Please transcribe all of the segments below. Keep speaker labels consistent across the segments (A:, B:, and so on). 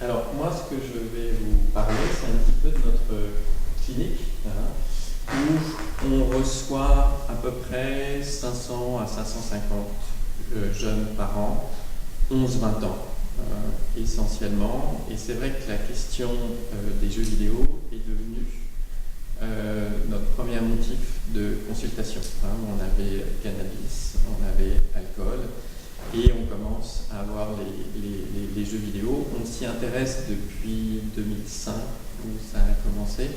A: Alors, moi, ce que je vais vous parler, c'est un petit peu de notre clinique, où on reçoit à peu près 500 à 550 jeunes par an, 11-20 ans essentiellement. Et c'est vrai que la question des jeux vidéo est devenue notre premier motif de consultation. On avait cannabis, on avait alcool, et on commence à avoir les jeux vidéo. On s'y intéresse depuis 2005, où ça a commencé.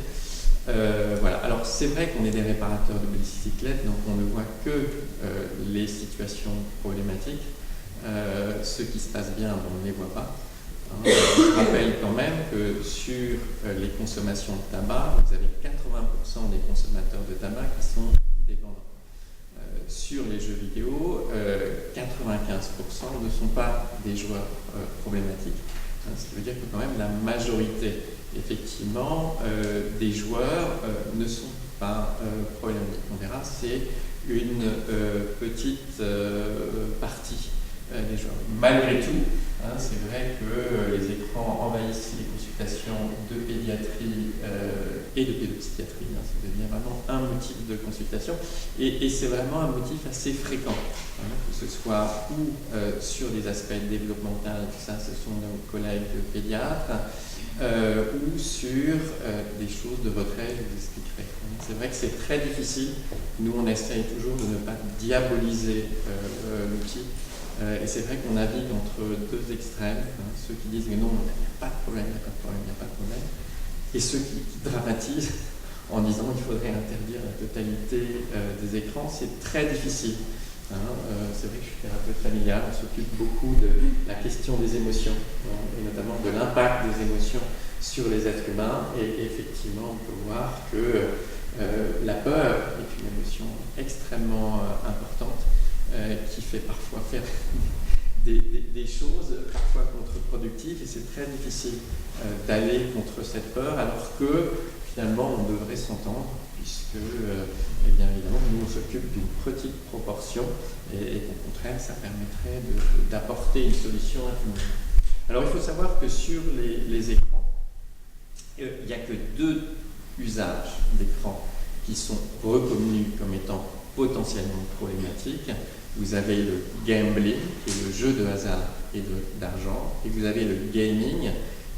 A: Voilà. Alors c'est vrai qu'on est des réparateurs de bicyclettes, donc on ne voit que les situations problématiques. Ce qui se passe bien, on ne les voit pas. Je rappelle quand même que sur les consommations de tabac, vous avez 80% des consommateurs de tabac qui sont dépendants. Sur les jeux vidéo, 95% ne sont pas des joueurs problématiques. Ce qui veut dire que quand même la majorité, effectivement, des joueurs ne sont pas problématiques. On verra, c'est une petite partie des joueurs. Malgré tout, c'est vrai que les écrans envahissent les consultations de pédiatrie et de pédopsychiatrie. Ça devient vraiment un motif de consultation et c'est vraiment un motif assez fréquent, que ce soit ou sur des aspects développementaux, ça ce sont nos collègues pédiatres, ou sur des choses de retrait, je vous expliquerai. C'est vrai que c'est très difficile. Nous, on essaye toujours de ne pas diaboliser l'outil. Et c'est vrai qu'on navigue entre deux extrêmes, ceux qui disent que non, il n'y a pas de problème, il n'y a pas de problème, il n'y a pas de problème, et ceux qui dramatisent en disant qu'il faudrait interdire la totalité des écrans. C'est très difficile. C'est vrai que je suis thérapeute familial, on s'occupe beaucoup de la question des émotions, et notamment de l'impact des émotions sur les êtres humains, et effectivement on peut voir que la peur est une émotion extrêmement importante, qui fait parfois faire des choses parfois contre-productives, et c'est très difficile d'aller contre cette peur, alors que finalement on devrait s'entendre, puisque eh bien évidemment nous on s'occupe d'une petite proportion, et au contraire ça permettrait d'apporter une solution à tout le monde. Alors il faut savoir que sur les écrans, il n'y a que 2 usages d'écran qui sont reconnus comme étant potentiellement problématiques. Vous avez le gambling, qui est le jeu de hasard et d'argent, et vous avez le gaming,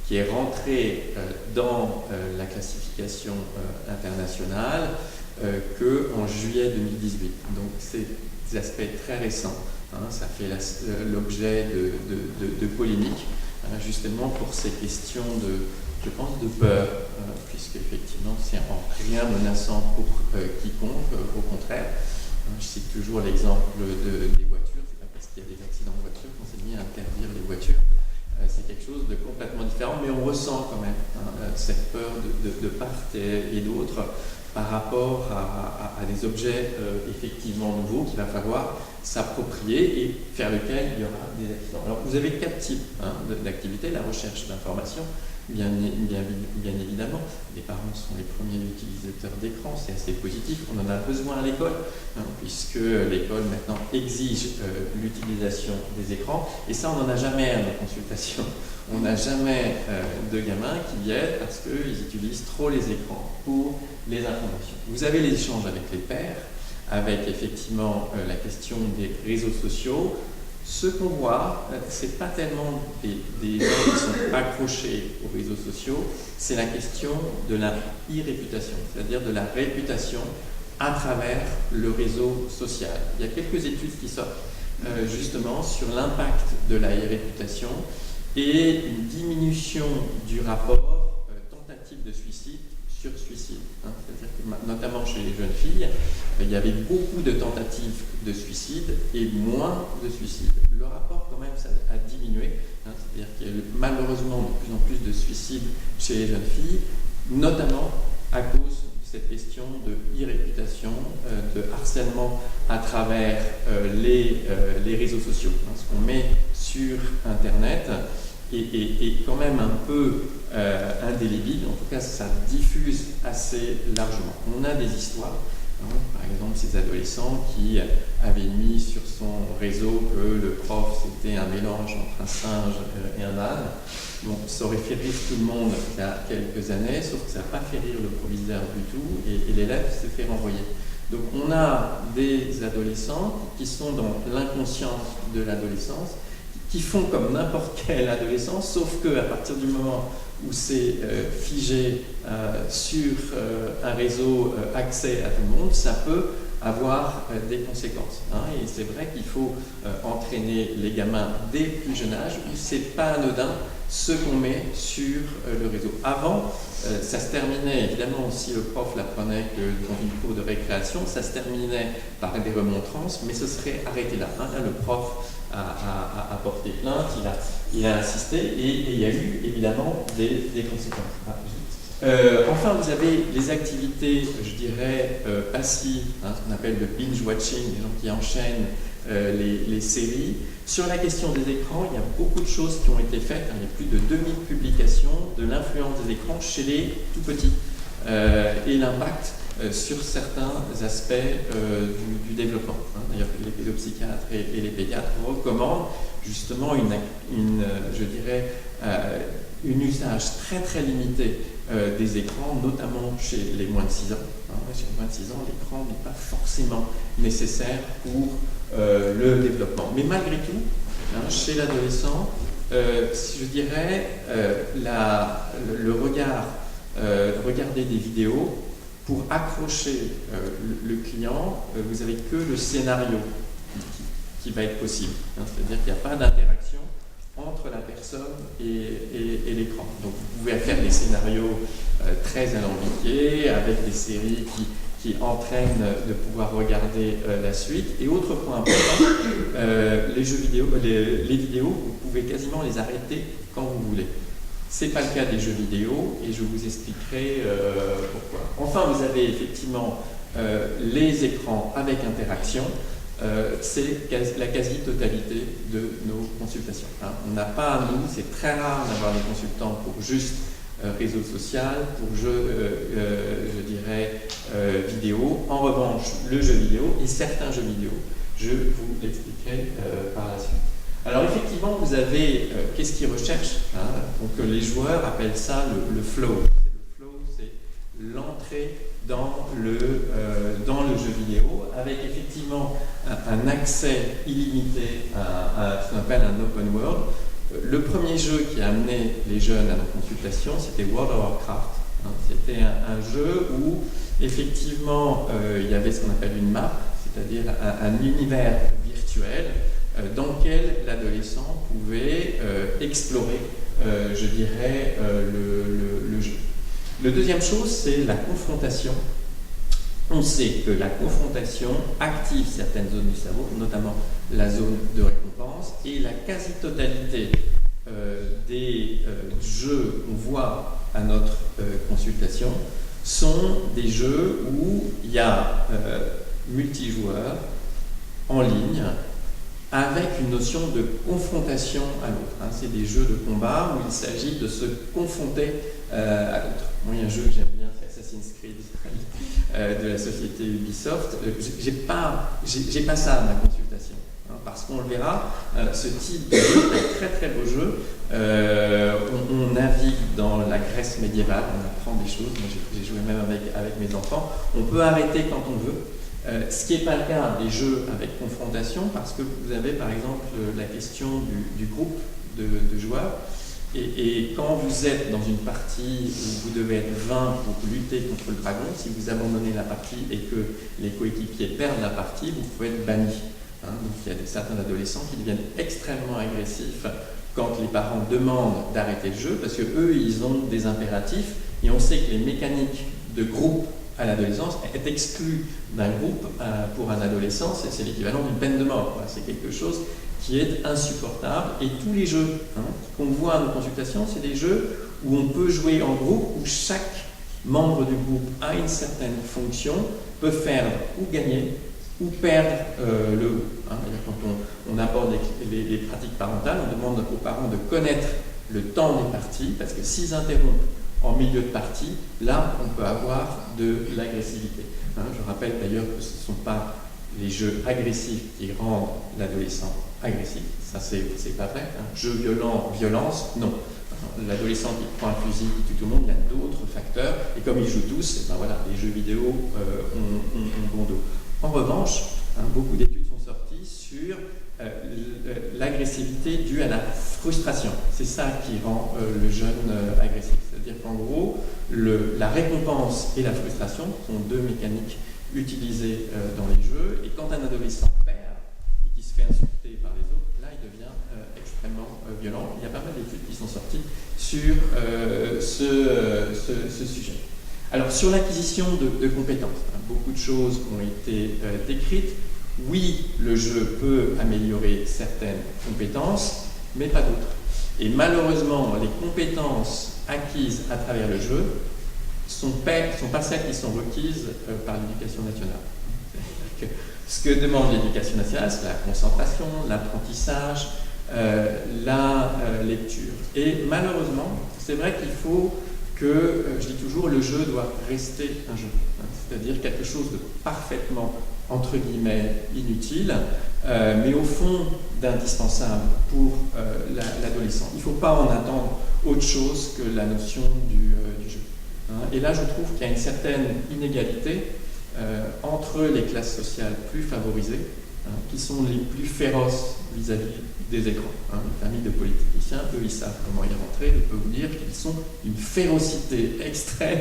A: qui est rentré dans la classification internationale qu'en juillet 2018. Donc c'est des aspects très récents. Ça fait l'objet de polémiques, justement pour ces questions je pense, de peur, puisque effectivement c'est en rien menaçant pour quiconque, au contraire. Je cite toujours l'exemple des voitures. C'est pas parce qu'il y a des accidents de voiture qu'on s'est mis à interdire les voitures. C'est quelque chose de complètement différent, mais on ressent quand même cette peur de part et d'autre par rapport à des objets effectivement nouveaux qu'il va falloir s'approprier et faire lesquels il y aura des accidents. Alors vous avez 4 types d'activités: la recherche d'informations, bien évidemment. Les parents sont les premiers utilisateurs d'écran, c'est assez positif, on en a besoin à l'école, puisque l'école maintenant exige l'utilisation des écrans, et ça on n'en a jamais à nos consultations. On n'a jamais de gamins qui viennent parce qu'ils utilisent trop les écrans pour les informations. Vous avez les échanges avec les pairs, avec effectivement la question des réseaux sociaux. Ce qu'on voit, ce n'est pas tellement des gens qui sont accrochés aux réseaux sociaux, c'est la question de la e-réputation, c'est-à-dire de la réputation à travers le réseau social. Il y a quelques études qui sortent justement sur l'impact de la e-réputation et une diminution du rapport tentative de suicide sur suicide. C'est-à-dire que notamment chez les jeunes filles, il y avait beaucoup de tentatives de suicide et moins de suicides. Le rapport quand même ça a diminué, c'est-à-dire qu'il y a malheureusement de plus en plus de suicides chez les jeunes filles, notamment à cause de cette question de e-réputation, de harcèlement à travers les réseaux sociaux. Ce qu'on met sur Internet est quand même un peu indélébile, en tout cas ça diffuse assez largement. On a des histoires hein. Par exemple, ces adolescents qui avaient mis sur son réseau que le prof c'était un mélange entre un singe et un âne. Bon, ça aurait fait rire tout le monde il y a quelques années, sauf que ça n'a pas fait rire le proviseur du tout, et l'élève s'est fait renvoyer. Donc on a des adolescents qui sont dans l'inconscience de l'adolescence, qui font comme n'importe quel adolescent, sauf qu'à partir du moment où c'est figé sur un réseau accès à tout le monde, ça peut avoir des conséquences. Hein. Et c'est vrai qu'il faut entraîner les gamins dès plus jeune âge, c'est pas anodin ce qu'on met sur le réseau. Avant, ça se terminait, évidemment, si le prof l'apprenait que dans une cour de récréation, ça se terminait par des remontrances, mais ce serait arrêté là. Hein. Là, le prof a porté plainte, il a insisté, et il y a eu évidemment des conséquences. Enfin, vous avez les activités, je dirais, passives, hein, ce qu'on appelle le binge-watching, les gens qui enchaînent les séries. Sur la question des écrans, il y a beaucoup de choses qui ont été faites. Hein, il y a plus de 2000 publications de l'influence des écrans chez les tout-petits et l'impact sur certains aspects du développement. Hein. D'ailleurs, les pédopsychiatres et les pédiatres recommandent justement je dirais, un usage très très limité des écrans, notamment chez les moins de 6 ans. Hein. Chez les moins de 6 ans, l'écran n'est pas forcément nécessaire pour le développement. Mais malgré tout, hein, chez l'adolescent, je dirais, le regard, regarder des vidéos, pour accrocher le client, vous n'avez que le scénario qui va être possible. Hein. C'est-à-dire qu'il n'y a pas d'interaction entre la personne et l'écran. Donc vous pouvez faire des scénarios très alambiqués, avec des séries qui entraînent de pouvoir regarder la suite. Et autre point important, les jeux vidéo, les vidéos, vous pouvez quasiment les arrêter quand vous voulez. Ce n'est pas le cas des jeux vidéo, et je vous expliquerai pourquoi. Enfin, vous avez effectivement les écrans avec interaction. C'est la quasi-totalité de nos consultations. Hein. On n'a pas, nous, c'est très rare d'avoir des consultants pour juste réseau social, pour je dirais vidéo. En revanche, le jeu vidéo et certains jeux vidéo, je vous l'expliquerai par la suite. Alors effectivement, vous avez, qu'est-ce qu'ils recherchent, hein. Donc les joueurs appellent ça le flow. Le flow, c'est l'entrée dans le jeu vidéo, avec effectivement un accès illimité à ce qu'on appelle un open world. Le premier jeu qui a amené les jeunes à nos consultations, c'était World of Warcraft. Hein. C'était un jeu où effectivement il y avait ce qu'on appelle une map, c'est-à-dire un univers virtuel dans lequel l'adolescent pouvait explorer, je dirais, le jeu. La deuxième chose, c'est la confrontation. On sait que la confrontation active certaines zones du cerveau, notamment la zone de récompense, et la quasi-totalité des jeux qu'on voit à notre consultation sont des jeux où il y a multijoueurs en ligne, avec une notion de confrontation à l'autre. Hein. C'est des jeux de combat où il s'agit de se confronter à l'autre. Moi, il y a un jeu que j'aime bien, c'est Assassin's Creed de la société Ubisoft. J'ai pas ça à ma consultation, hein, parce qu'on le verra, ce type de jeu, un très très beau jeu, on navigue dans la Grèce médiévale, on apprend des choses. Moi, j'ai joué même avec mes enfants. On peut arrêter quand on veut. Ce qui n'est pas le cas des jeux avec confrontation, parce que vous avez par exemple la question du groupe de joueurs, et quand vous êtes dans une partie où vous devez être 20 pour lutter contre le dragon, si vous abandonnez la partie et que les coéquipiers perdent la partie, vous pouvez être banni. Hein. Donc il y a certains adolescents qui deviennent extrêmement agressifs quand les parents demandent d'arrêter le jeu, parce qu'eux, ils ont des impératifs, et on sait que les mécaniques de groupe à l'adolescence est exclu d'un groupe pour un adolescent, c'est l'équivalent d'une peine de mort. C'est quelque chose qui est insupportable. Et tous les jeux qu'on voit à nos consultations, c'est des jeux où on peut jouer en groupe, où chaque membre du groupe a une certaine fonction, peut faire ou gagner ou perdre le groupe. Quand on aborde les pratiques parentales, on demande aux parents de connaître le temps des parties, parce que s'ils interrompent en milieu de partie, là, on peut avoir de l'agressivité. Je rappelle d'ailleurs que ce ne sont pas les jeux agressifs qui rendent l'adolescent agressif. Ça, c'est pas vrai. Jeu violent, violence, non. L'adolescent qui prend un fusil, qui tue tout le monde, il y a d'autres facteurs. Et comme ils jouent tous, voilà, les jeux vidéo ont bon dos. En revanche, beaucoup d'études sont sorties sur l'agressivité due à la frustration. C'est ça qui rend le jeune agressif. C'est-à-dire qu'en gros, la récompense et la frustration sont deux mécaniques utilisées dans les jeux. Et quand un adolescent perd et qui se fait insulter par les autres, là, il devient extrêmement violent. Il y a pas mal d'études qui sont sorties sur ce sujet. Alors, sur l'acquisition de compétences, beaucoup de choses ont été décrites. Oui, le jeu peut améliorer certaines compétences, mais pas d'autres. Et malheureusement, les compétences acquises à travers le jeu sont pas celles qui sont requises par l'éducation nationale. C'est-à-dire que ce que demande l'éducation nationale, c'est la concentration, l'apprentissage, la lecture. Et malheureusement, c'est vrai qu'il faut que, je dis toujours, le jeu doit rester un jeu. C'est-à-dire quelque chose de parfaitement, entre guillemets, inutile, mais au fond d'indispensable pour l'adolescent. Il ne faut pas en attendre autre chose que la notion du jeu. Et là, je trouve qu'il y a une certaine inégalité entre les classes sociales plus favorisées, qui sont les plus féroces vis-à-vis des écrans. Les familles de politiciens, eux, ils savent comment y rentrer. Je peux vous dire qu'ils sont une férocité extrême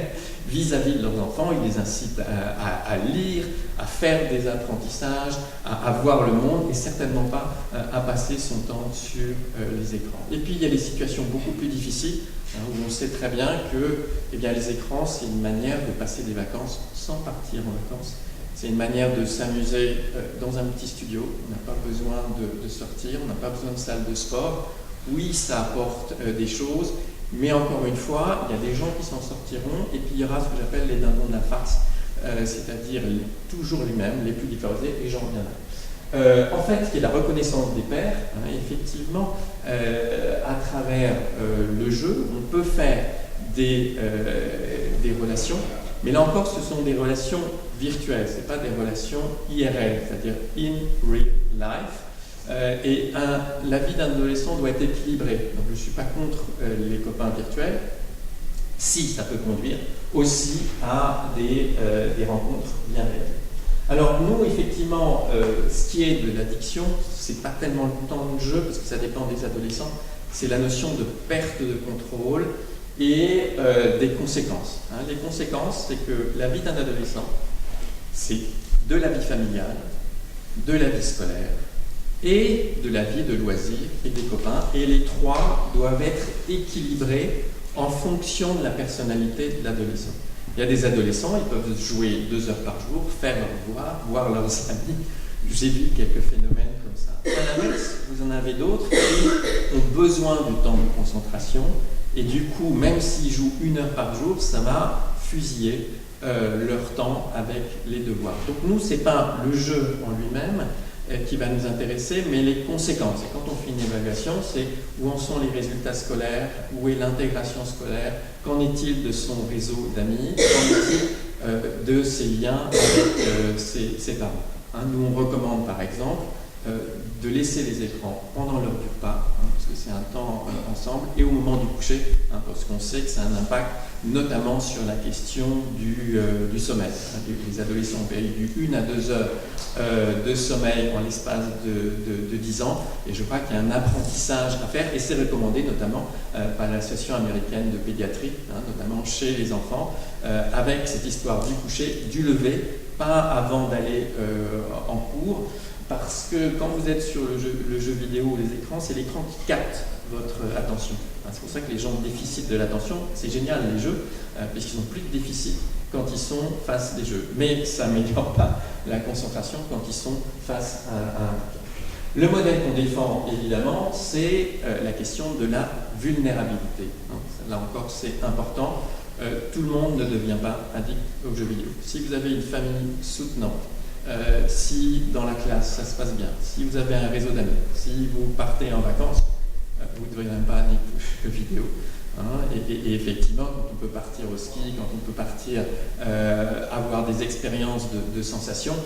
A: vis-à-vis de leurs enfants. Ils les incitent à lire, à faire des apprentissages, à voir le monde, et certainement pas à passer son temps sur les écrans. Et puis, il y a des situations beaucoup plus difficiles, où on sait très bien que les écrans, c'est une manière de passer des vacances sans partir en vacances. C'est une manière de s'amuser dans un petit studio. On n'a pas besoin de sortir, on n'a pas besoin de salle de sport. Oui, ça apporte des choses, mais encore une fois, il y a des gens qui s'en sortiront, et puis il y aura ce que j'appelle les dindons de la farce, c'est-à-dire toujours les mêmes, les plus défavorisés, et j'en reviendrai. En fait, il y a la reconnaissance des pairs. Effectivement, à travers le jeu, on peut faire des relations, mais là encore, ce sont des relations virtuelles, ce n'est pas des relations IRL, c'est-à-dire in real life. Et la vie d'un adolescent doit être équilibrée. Donc je ne suis pas contre les copains virtuels, si ça peut conduire aussi à des rencontres bien réelles. Alors nous, effectivement, ce qui est de l'addiction, c'est pas tellement le temps de jeu, parce que ça dépend des adolescents, c'est la notion de perte de contrôle et des conséquences. Les conséquences, c'est que la vie d'un adolescent, c'est de la vie familiale, de la vie scolaire et de la vie de loisirs et des copains. Et les trois doivent être équilibrés en fonction de la personnalité de l'adolescent. Il y a des adolescents, ils peuvent jouer 2 heures par jour, faire leur devoir, voir leurs amis. J'ai vu quelques phénomènes comme ça. À l'inverse, vous en avez d'autres qui ont besoin du temps de concentration et du coup, même s'ils jouent 1 heure par jour, ça va fusiller leur temps avec les devoirs. Donc nous, ce n'est pas le jeu en lui-même qui va nous intéresser, mais les conséquences. Et quand on fait une évaluation, c'est où en sont les résultats scolaires, où est l'intégration scolaire, qu'en est-il de son réseau d'amis, qu'en est-il de ses liens avec ses parents. Nous, on recommande par exemple de laisser les écrans pendant l'heure du repas, parce que c'est un temps ensemble, et au moment du coucher, parce qu'on sait que ça a un impact notamment sur la question du sommeil. Les adolescents payent du 1 à 2 heures de sommeil en l'espace de 10 ans, et je crois qu'il y a un apprentissage à faire, et c'est recommandé notamment par l'Association américaine de pédiatrie, notamment chez les enfants, avec cette histoire du coucher, du lever, pas avant d'aller en cours, parce que quand vous êtes sur le jeu vidéo ou les écrans, c'est l'écran qui capte votre attention. C'est pour ça que les gens ont déficit de l'attention, c'est génial les jeux, puisqu'ils n'ont plus de déficit quand ils sont face des jeux. Mais ça n'améliore pas la concentration quand ils sont face à un. Le modèle qu'on défend, évidemment, c'est la question de la vulnérabilité. Là encore, c'est important. Tout le monde ne devient pas addict aux jeux vidéo. Si vous avez une famille soutenante, si dans la classe ça se passe bien, si vous avez un réseau d'amis, si vous partez en vacances, vous ne devriez même pas ni jeux vidéo. Hein, et effectivement, quand on peut partir au ski, quand on peut partir avoir des expériences de sensations,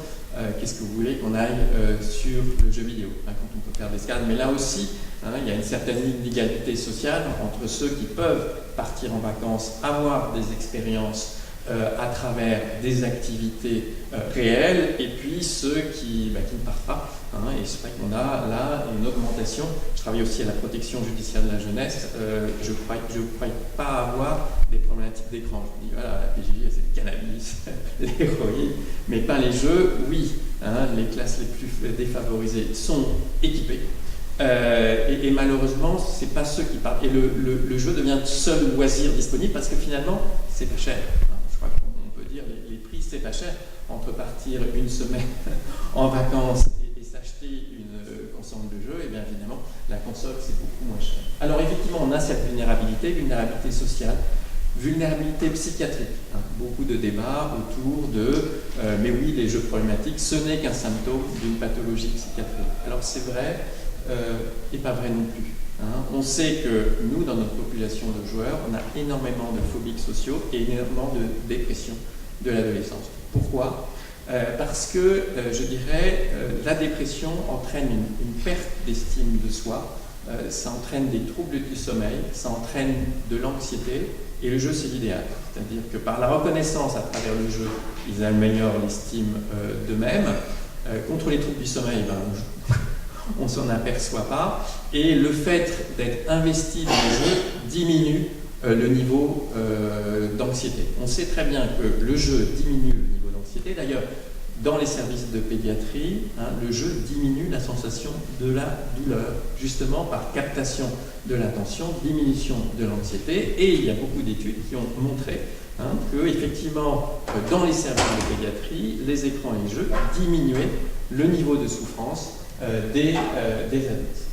A: qu'est-ce que vous voulez qu'on aille sur le jeu vidéo, hein, quand on peut faire des escales. Mais là aussi, hein, il y a une certaine inégalité sociale entre ceux qui peuvent partir en vacances, avoir des expériences à travers des activités réelles, et puis ceux qui ne partent pas. Hein, et c'est vrai qu'on a là une augmentation. Je travaille aussi à la protection judiciaire de la jeunesse. Je ne crois pas avoir des problématiques d'écran. Je me dis, voilà, la PJJ, c'est le cannabis, l'héroïne, mais pas les jeux. Oui, hein, les classes les plus défavorisées sont équipées. Et malheureusement, c'est pas ceux qui partent. Et le jeu devient le seul loisir disponible parce que finalement, c'est pas cher. Je crois qu'on peut dire les prix, c'est pas cher. Entre partir une semaine en vacances et s'acheter une console de jeu, et bien évidemment, la console, c'est beaucoup moins cher. Alors effectivement, on a cette vulnérabilité sociale, vulnérabilité psychiatrique. Hein. Beaucoup de débats autour de mais oui, les jeux problématiques, ce n'est qu'un symptôme d'une pathologie psychiatrique. Alors c'est vrai et pas vrai non plus. Hein. On sait que nous, dans notre population de joueurs, on a énormément de phobiques sociaux et énormément de dépression de l'adolescence. Pourquoi ? Parce que, je dirais, la dépression entraîne une perte d'estime de soi, ça entraîne des troubles du sommeil, ça entraîne de l'anxiété, et le jeu, c'est l'idéal. C'est-à-dire que par la reconnaissance à travers le jeu, ils améliorent l'estime d'eux-mêmes. Contre les troubles du sommeil, on ne s'en aperçoit pas, et le fait d'être investi dans le jeu diminue le niveau d'anxiété. On sait très bien que le jeu diminue le niveau d'anxiété. D'ailleurs, dans les services de pédiatrie, hein, le jeu diminue la sensation de la douleur, justement par captation de l'attention, diminution de l'anxiété. Et il y a beaucoup d'études qui ont montré que, effectivement, dans les services de pédiatrie, les écrans et les jeux diminuaient le niveau de souffrance des adultes.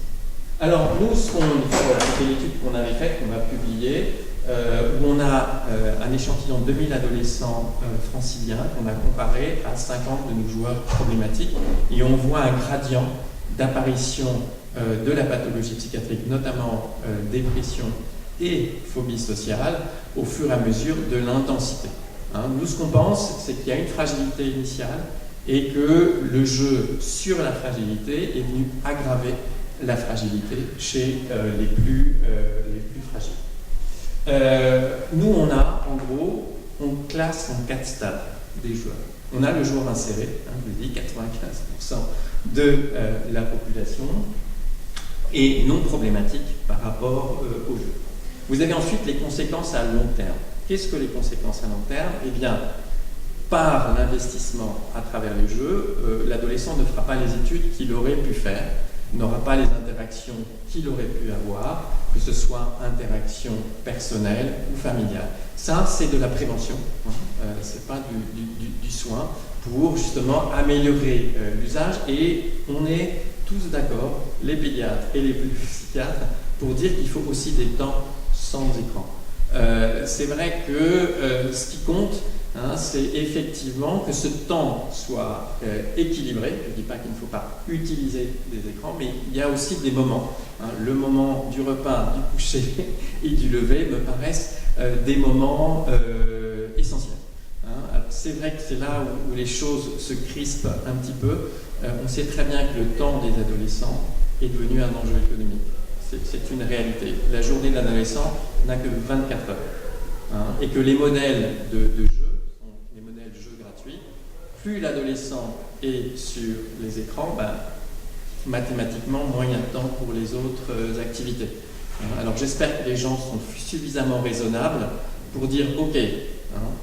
A: Alors, nous, c'était l'étude qu'on avait faite, qu'on va publier, où on a un échantillon de 2000 adolescents franciliens qu'on a comparé à 50 de nos joueurs problématiques, et on voit un gradient d'apparition de la pathologie psychiatrique, notamment dépression et phobie sociale, au fur et à mesure de l'intensité. Hein, nous, ce qu'on pense, c'est qu'il y a une fragilité initiale et que le jeu sur la fragilité est venu aggraver la fragilité chez les plus fragiles. Nous, on a, en gros, on classe en 4 stades des joueurs. On a le joueur inséré, je vous dis, 95% de la population, et non problématique par rapport au jeu. Vous avez ensuite les conséquences à long terme. Qu'est-ce que les conséquences à long terme ? Eh bien, par l'investissement à travers les jeux, l'adolescent ne fera pas les études qu'il aurait pu faire, n'aura pas les interactions qu'il aurait pu avoir, que ce soit interactions personnelles ou familiales. Ça, c'est de la prévention, ce n'est pas du soin, pour justement améliorer l'usage. Et on est tous d'accord, les pédiatres et les psychiatres, pour dire qu'il faut aussi des temps sans écran. C'est vrai que ce qui compte, c'est effectivement que ce temps soit équilibré. Je ne dis pas qu'il ne faut pas utiliser des écrans, mais il y a aussi des moments. Le moment du repas, du coucher et du lever me paraissent des moments essentiels. C'est vrai que c'est là où les choses se crispent un petit peu. On sait très bien que le temps des adolescents est devenu un enjeu économique. C'est une réalité. La journée de l'adolescent n'a que 24 heures. Et que les modèles de jeu sont les modèles jeux gratuits. Plus l'adolescent est sur les écrans, mathématiquement, moins il y a de temps pour les autres activités. Alors j'espère que les gens sont suffisamment raisonnables pour dire « Ok,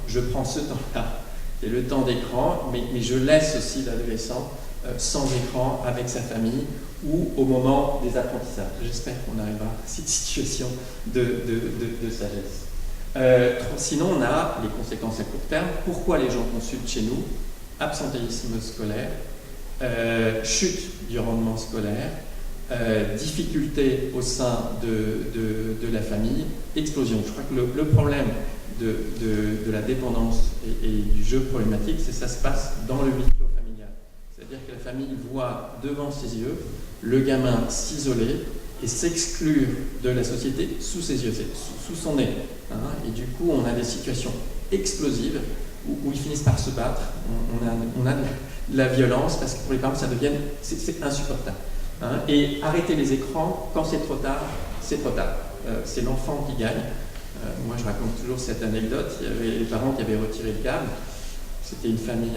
A: je prends ce temps-là, c'est le temps d'écran, mais je laisse aussi l'adolescent sans écran avec sa famille ou au moment des apprentissages. » J'espère qu'on arrivera à cette situation de sagesse. Sinon, on a les conséquences à court terme. Pourquoi les gens consultent chez nous ? Absentéisme scolaire, chute du rendement scolaire, difficultés au sein de la famille, explosion. Je crois que le problème de la dépendance et du jeu problématique, c'est que ça se passe dans le huis clos familial. C'est-à-dire que la famille voit devant ses yeux le gamin s'isoler et s'exclure de la société sous ses yeux, sous son nez. Hein. Et du coup, on a des situations explosives où ils finissent par se battre. On a de la violence parce que pour les parents, c'est insupportable. Hein. Et arrêter les écrans, quand c'est trop tard, c'est trop tard. C'est l'enfant qui gagne. Moi, je raconte toujours cette anecdote. Il y avait les parents qui avaient retiré le câble. C'était une famille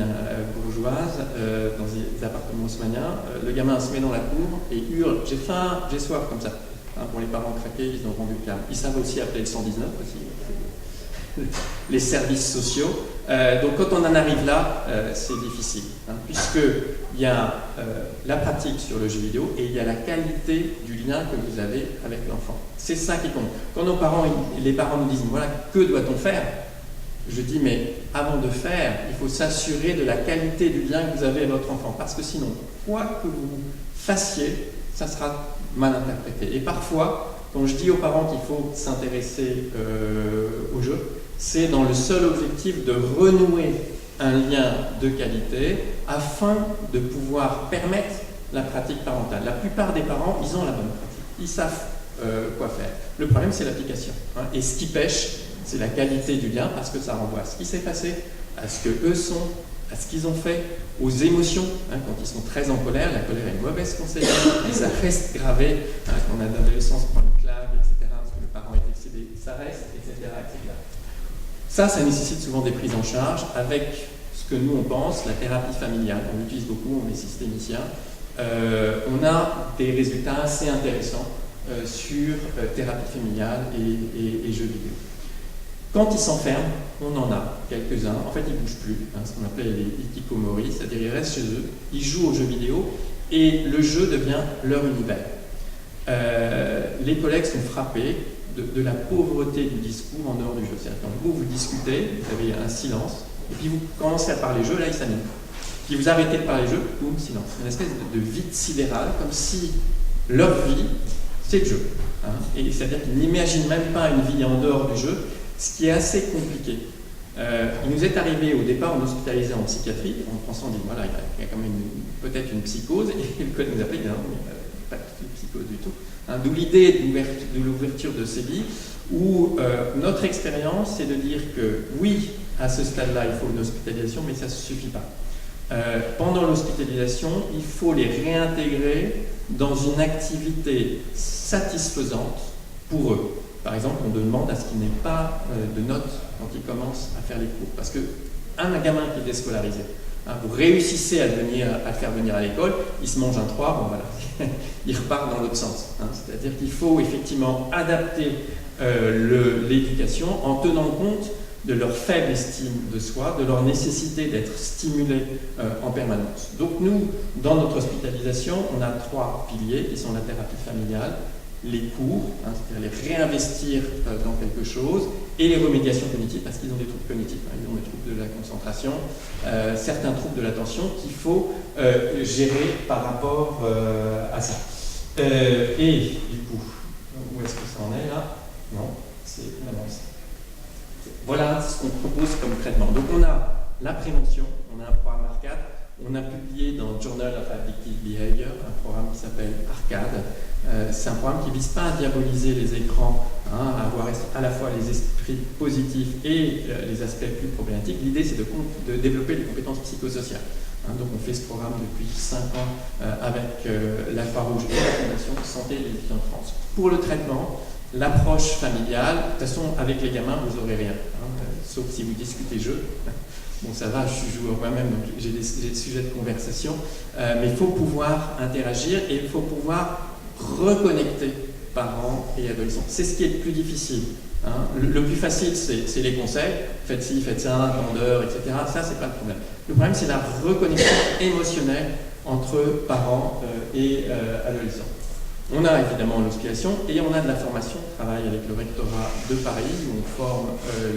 A: bourgeoise dans des appartements haussmanniens. Le gamin se met dans la cour et hurle « J'ai faim, j'ai soif » comme ça. Hein, pour les parents craqués, ils ont rendu le câble. Ils savent aussi appeler le 119 aussi, les services sociaux. Donc quand on en arrive là, c'est difficile, hein, puisqu'il y a la pratique sur le jeu vidéo et il y a la qualité du lien que vous avez avec l'enfant. C'est ça qui compte. Quand les parents nous disent « Voilà, que doit-on faire ?» Je dis, mais avant de faire, il faut s'assurer de la qualité du lien que vous avez avec votre enfant. Parce que sinon, quoi que vous fassiez, ça sera mal interprété. Et parfois, quand je dis aux parents qu'il faut s'intéresser au jeu, c'est dans le seul objectif de renouer un lien de qualité afin de pouvoir permettre la pratique parentale. La plupart des parents, ils ont la bonne pratique. Ils savent quoi faire. Le problème, c'est l'application. Hein. Et ce qui pêche, c'est la qualité du lien parce que ça renvoie à ce qui s'est passé, à ce qu'eux sont, à ce qu'ils ont fait, aux émotions. Hein, quand ils sont très en colère, la colère est une mauvaise conseillère et ça reste gravé. Hein, quand on a d'adolescence, prend une claque, etc., parce que le parent est excédé, ça reste, etc., etc. Ça nécessite souvent des prises en charge avec ce que nous on pense, la thérapie familiale. On l'utilise beaucoup, on est systémiciens. On a des résultats assez intéressants sur thérapie familiale et jeux vidéo. Quand ils s'enferment, on en a quelques-uns. En fait, ils ne bougent plus, hein, ce qu'on appelle les hikikomori, c'est-à-dire ils restent chez eux, ils jouent aux jeux vidéo et le jeu devient leur univers. Les collègues sont frappés de la pauvreté du discours en dehors du jeu. C'est-à-dire quand vous discutez, vous avez un silence, et puis vous commencez à parler jeu, là ils s'animent. Puis vous arrêtez de parler jeu, boum, silence. Une espèce de vide sidéral, comme si leur vie, c'est le jeu. Hein, et c'est-à-dire qu'ils n'imaginent même pas une vie en dehors du jeu, ce qui est assez compliqué. Il nous est arrivé au départ, on hospitalisait en psychiatrie, en pensant, voilà, il y a quand même peut-être une psychose, et le collègue nous appelait, non, il n'y a pas de psychose du tout. Hein, d'où l'idée de l'ouverture de CELI, où notre expérience, c'est de dire que oui, à ce stade-là, il faut une hospitalisation, mais ça ne suffit pas. Pendant l'hospitalisation, il faut les réintégrer dans une activité satisfaisante pour eux. Par exemple, on demande à ce qu'il n'ait pas de notes quand il commence à faire les cours. Parce qu'un gamin qui est déscolarisé, hein, vous réussissez à le faire venir à l'école, il se mange un 3, bon voilà, il repart dans l'autre sens. Hein. C'est-à-dire qu'il faut effectivement adapter l'éducation en tenant compte de leur faible estime de soi, de leur nécessité d'être stimulés en permanence. Donc nous, dans notre hospitalisation, on a 3 piliers qui sont la thérapie familiale, les cours, hein, c'est-à-dire les réinvestir dans quelque chose, et les remédiations cognitives, parce qu'ils ont des troubles cognitifs, hein, ils ont des troubles de la concentration, certains troubles de l'attention qu'il faut gérer par rapport à ça. Et du coup, où est-ce que ça en est là? Non, c'est une avance. Voilà ce qu'on propose comme traitement. Donc on a la prévention, on a un programme ARCAD, on a publié dans Journal of Addictive Behavior un programme qui s'appelle ARCAD. C'est un programme qui ne vise pas à diaboliser les écrans, hein, à avoir à la fois les esprits positifs et les aspects plus problématiques. L'idée, c'est de développer les compétences psychosociales. Hein, donc on fait ce programme depuis 5 ans avec la Croix-Rouge et la Fondation Santé et l'Éducation de France. Pour le traitement, l'approche familiale, de toute façon, avec les gamins, vous n'aurez rien, hein, sauf si vous discutez jeu. Bon, ça va, je suis joueur moi-même, donc j'ai des sujets de conversation, mais il faut pouvoir interagir et il faut pouvoir reconnecter parents et adolescents. C'est ce qui est le plus difficile. Hein. Le plus facile, c'est les conseils, faites ci, faites ça, tant d'heures, etc. Ça, c'est pas le problème. Le problème, c'est la reconnexion émotionnelle entre parents et adolescents. On a évidemment l'hospitalisation et on a de la formation. On travaille avec le rectorat de Paris où on forme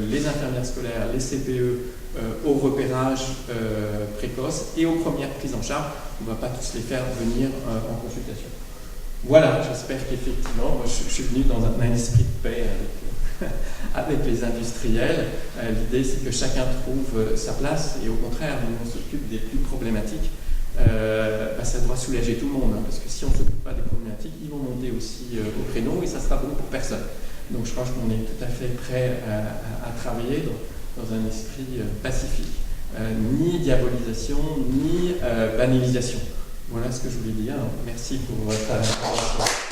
A: les infirmières scolaires, les CPE au repérage précoce et aux premières prises en charge. On ne va pas tous les faire venir en consultation. Voilà, j'espère qu'effectivement, moi je suis venu dans un esprit de paix avec les industriels. L'idée c'est que chacun trouve sa place et au contraire, nous on s'occupe des plus problématiques. Ça doit soulager tout le monde, hein, parce que si on ne s'occupe pas des problématiques, ils vont monter monter aussi au créneau et ça sera bon pour personne. Donc je pense qu'on est tout à fait prêt à travailler dans un esprit pacifique. Ni diabolisation, ni banalisation. Voilà ce que je voulais dire. Merci pour votre attention.